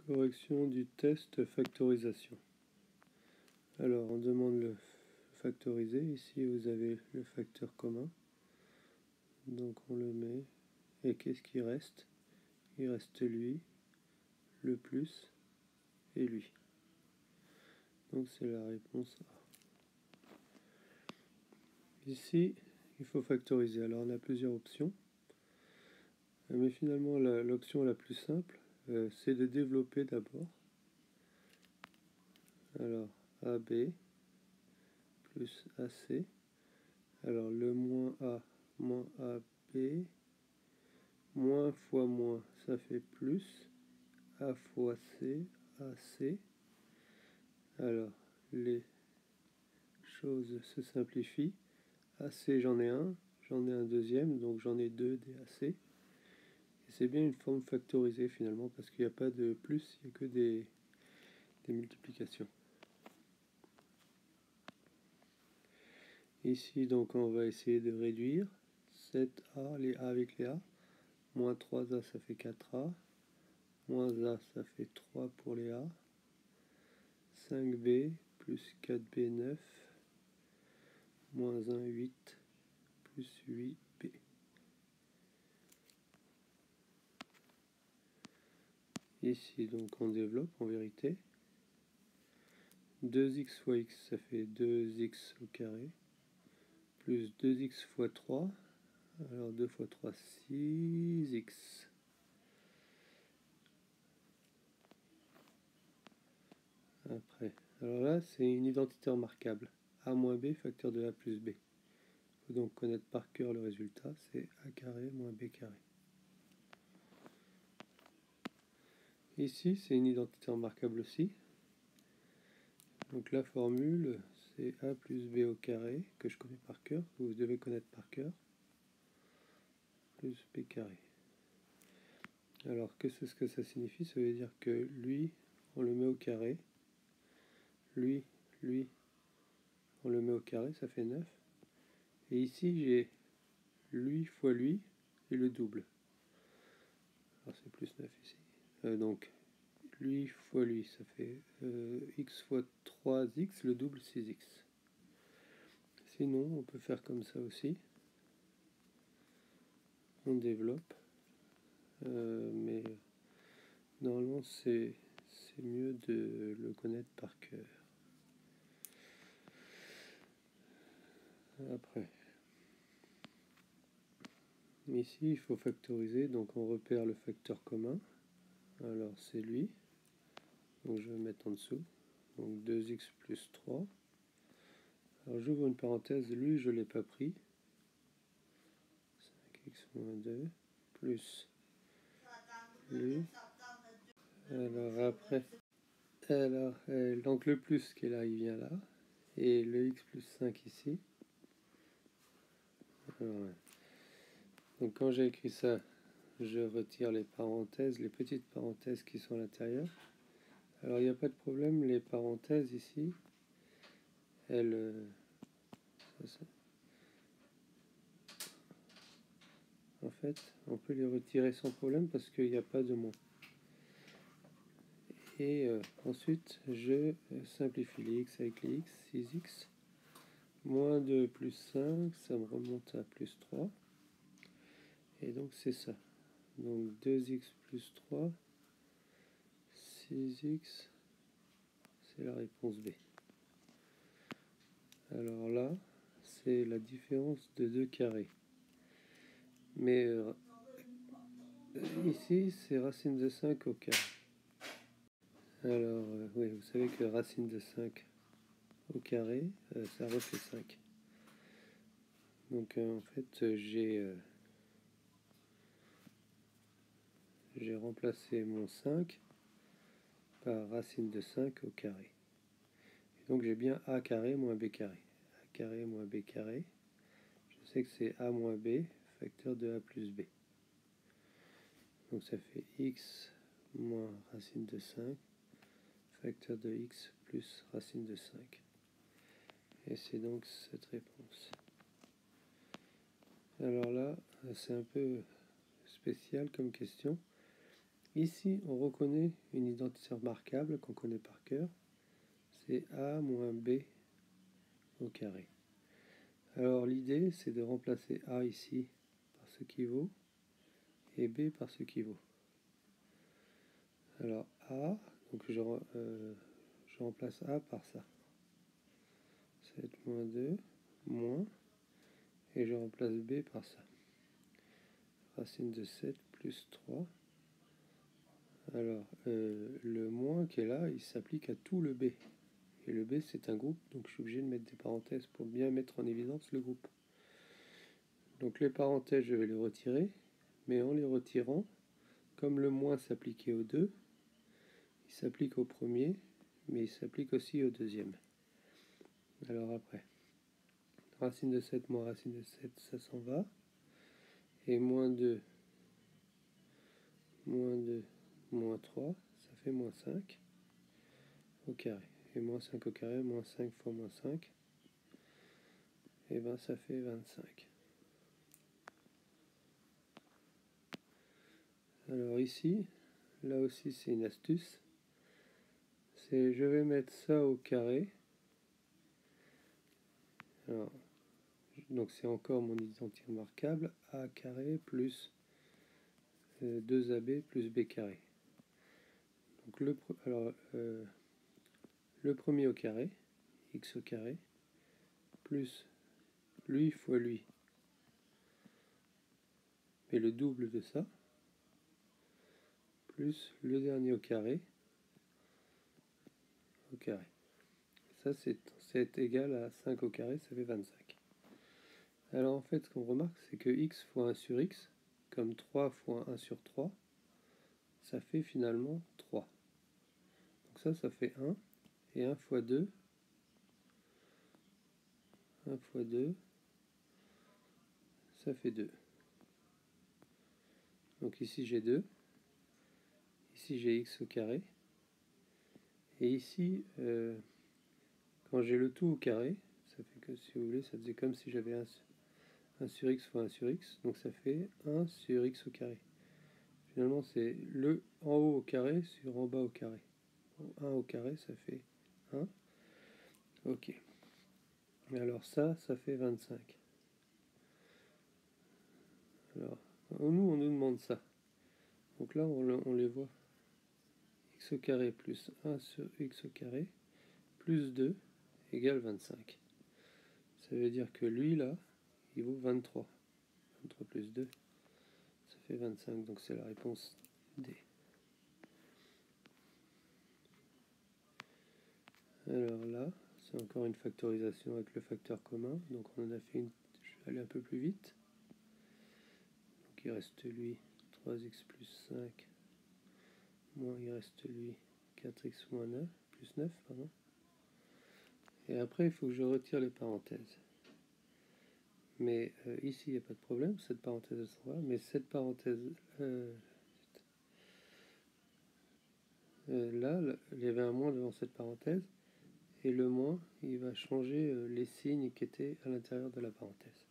Correction du test factorisation. Alors, on demande le factoriser. Ici, vous avez le facteur commun. Donc, on le met. Et qu'est-ce qui reste? Il reste lui, le plus, et lui. Donc, c'est la réponse A. Ici, il faut factoriser. Alors, on a plusieurs options. Mais finalement, l'option la plus simple, c'est de développer d'abord. Alors, AB plus AC. Alors, le moins A moins AB, moins fois moins, ça fait plus. A fois C, AC. Alors, les choses se simplifient. AC, j'en ai un deuxième, donc j'en ai deux DAC. Et c'est bien une forme factorisée finalement, parce qu'il n'y a pas de plus, il n'y a que des multiplications. Ici, donc, on va essayer de réduire 7A, les A avec les A. Moins 3A, ça fait 4A. Moins A, ça fait 3 pour les A. 5B plus 4B, 9. Moins 1, 8. Plus 8B. Ici, donc, on développe en vérité. 2x fois x, ça fait 2x au carré. Plus 2x fois 3. Alors 2 fois 3, 6x. Après, alors là, c'est une identité remarquable. A moins B, facteur de A plus B. Il faut donc connaître par cœur le résultat, c'est A carré moins B carré. Ici, c'est une identité remarquable aussi. Donc la formule, c'est A plus B au carré, que je connais par cœur, que vous devez connaître par cœur, plus B carré. Alors, qu'est-ce que ça signifie? Ça veut dire que lui, on le met au carré. Lui, on le met au carré, ça fait 9. Et ici, j'ai lui fois lui et le double. Alors, c'est plus 9 ici. Donc, lui fois lui, ça fait x fois 3x, le double 6x. Sinon, on peut faire comme ça aussi. On développe. Mais normalement, c'est mieux de le connaître par cœur. Après. Ici, il faut factoriser. Donc, on repère le facteur commun. Alors, c'est lui. Donc, je vais mettre en dessous. Donc, 2x plus 3. Alors, j'ouvre une parenthèse. Lui, je ne l'ai pas pris. 5x moins 2 plus lui. Alors après, donc le plus qui est là, il vient là, et le x plus 5 ici. Alors, ouais. Donc quand j'ai écrit ça, je retire les parenthèses, les petites parenthèses qui sont à l'intérieur. Alors il n'y a pas de problème, les parenthèses ici, elles... en fait, on peut les retirer sans problème parce qu'il n'y a pas de moins. Et ensuite, je simplifie les x avec les x, 6x. Moins 2 plus 5, ça me remonte à plus 3. Et donc c'est ça. Donc 2x plus 3, 6x, c'est la réponse B. Alors là, c'est la différence de 2 carrés. Mais ici, c'est racine de 5 au carré. Alors, oui, vous savez que racine de 5 au carré, ça refait 5. Donc en fait, j'ai remplacé mon 5 par racine de 5 au carré. Et donc j'ai bien A carré moins B carré. A carré moins B carré. Je sais que c'est A moins B, facteur de A plus B. Donc ça fait x moins racine de 5, facteur de x plus racine de 5. Et c'est donc cette réponse. Alors là, c'est un peu spécial comme question. Ici, on reconnaît une identité remarquable qu'on connaît par cœur. C'est a moins b au carré. Alors l'idée, c'est de remplacer a ici par ce qui vaut et b par ce qui vaut. Alors a, donc je remplace a par ça. 7 moins 2, moins, et je remplace b par ça. Racine de 7 plus 3. Alors, le moins qui est là, il s'applique à tout le b. Et le b, c'est un groupe, donc je suis obligé de mettre des parenthèses pour bien mettre en évidence le groupe. Donc les parenthèses, je vais les retirer, mais en les retirant, comme le moins s'appliquait au 2, il s'applique au premier, mais il s'applique aussi au deuxième. Alors après, racine de 7 moins racine de 7, ça s'en va. Et moins 2, moins 3, ça fait moins 5 au carré. Et moins 5 au carré, moins 5 fois moins 5, et bien ça fait 25. Alors ici, là aussi c'est une astuce. C'est je vais mettre ça au carré. Alors, donc c'est encore mon identité remarquable, a carré plus 2ab plus b carré. Donc le premier au carré, x au carré, plus lui fois lui, mais le double de ça, plus le dernier au carré, Ça c'est égal à 5 au carré, ça fait 25. Alors en fait, ce qu'on remarque, c'est que x fois 1 sur x, comme 3 fois 1 sur 3, ça fait finalement 3. Donc ça fait 1, et 1 fois 2, 1 fois 2, ça fait 2. Donc ici j'ai 2, ici j'ai x au carré, et ici, quand j'ai le tout au carré, ça fait que, si vous voulez, ça faisait comme si j'avais 1 sur x fois 1 sur x, donc ça fait 1 sur x au carré. Finalement, c'est le en haut au carré sur en bas au carré. 1 au carré, ça fait 1. Ok. Et alors ça fait 25. Alors, nous, on nous demande ça. Donc là, on les voit. X au carré plus 1 sur x au carré plus 2 égale 25. Ça veut dire que lui, là, il vaut 23. 23 plus 2, ça fait 25. Donc c'est la réponse D. Alors là, c'est encore une factorisation avec le facteur commun. Donc on en a fait une. Je vais aller un peu plus vite. Donc il reste lui 3x plus 5. Moins il reste lui 4x moins 9. Plus 9, pardon. Et après, il faut que je retire les parenthèses. Mais ici, il n'y a pas de problème. Cette parenthèse s'en va. Mais cette parenthèse... là, il y avait un moins devant cette parenthèse. Et le moins, il va changer les signes qui étaient à l'intérieur de la parenthèse.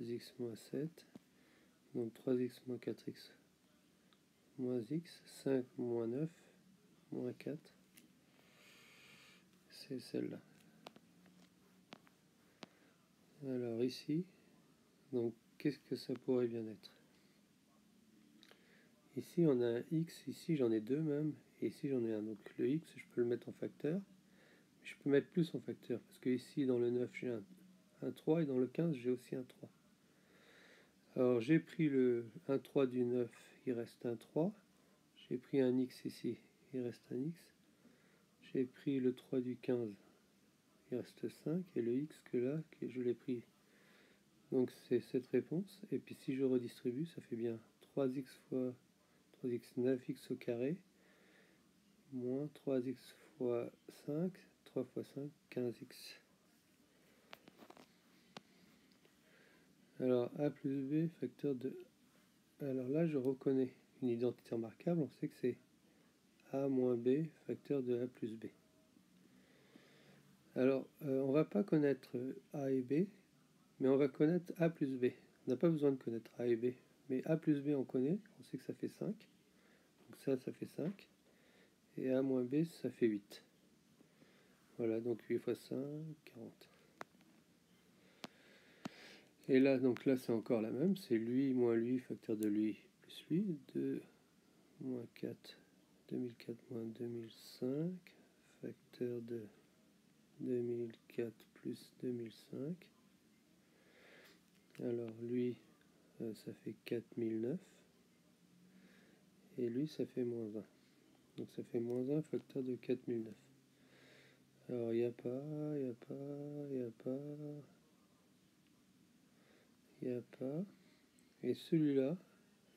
2x moins 7. Donc 3x moins 4x moins x. 5 moins 9 moins 4. C'est celle-là. Alors ici, donc qu'est-ce que ça pourrait bien être? Ici on a un x, ici j'en ai deux même, et ici j'en ai un. Donc le x, je peux le mettre en facteur. Je peux mettre plus en facteur, parce que ici dans le 9 j'ai un 3, et dans le 15 j'ai aussi un 3. Alors j'ai pris le 1 3 du 9, il reste un 3. J'ai pris un x ici, il reste un x. J'ai pris le 3 du 15, il reste 5, et le x que là, je l'ai pris. Donc c'est cette réponse, et puis si je redistribue, ça fait bien 3x fois 3x 9x au carré, moins 3x fois 5, 3 fois 5, 15x. Alors a plus b, facteur de... Alors là, je reconnais une identité remarquable, on sait que c'est a moins b, facteur de a plus b. Alors, on va pas connaître a et b, mais on va connaître a plus b. On n'a pas besoin de connaître a et b, mais a plus b on connaît, on sait que ça fait 5. ça, ça fait 5. Et A moins B, ça fait 8. Voilà, donc 8 fois 5, 40. Et là, donc là, c'est encore la même. C'est lui moins lui, facteur de lui, plus lui. 2 moins 4, 2004 moins 2005, facteur de 2004 plus 2005. Alors lui, ça fait 4009. Et lui, ça fait moins 1. Donc ça fait moins 1 facteur de 4009. Alors il n'y a pas, il n'y a pas, il n'y a pas, il n'y a pas. Et celui-là,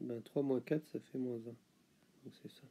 ben 3 moins 4, ça fait moins 1. Donc c'est ça.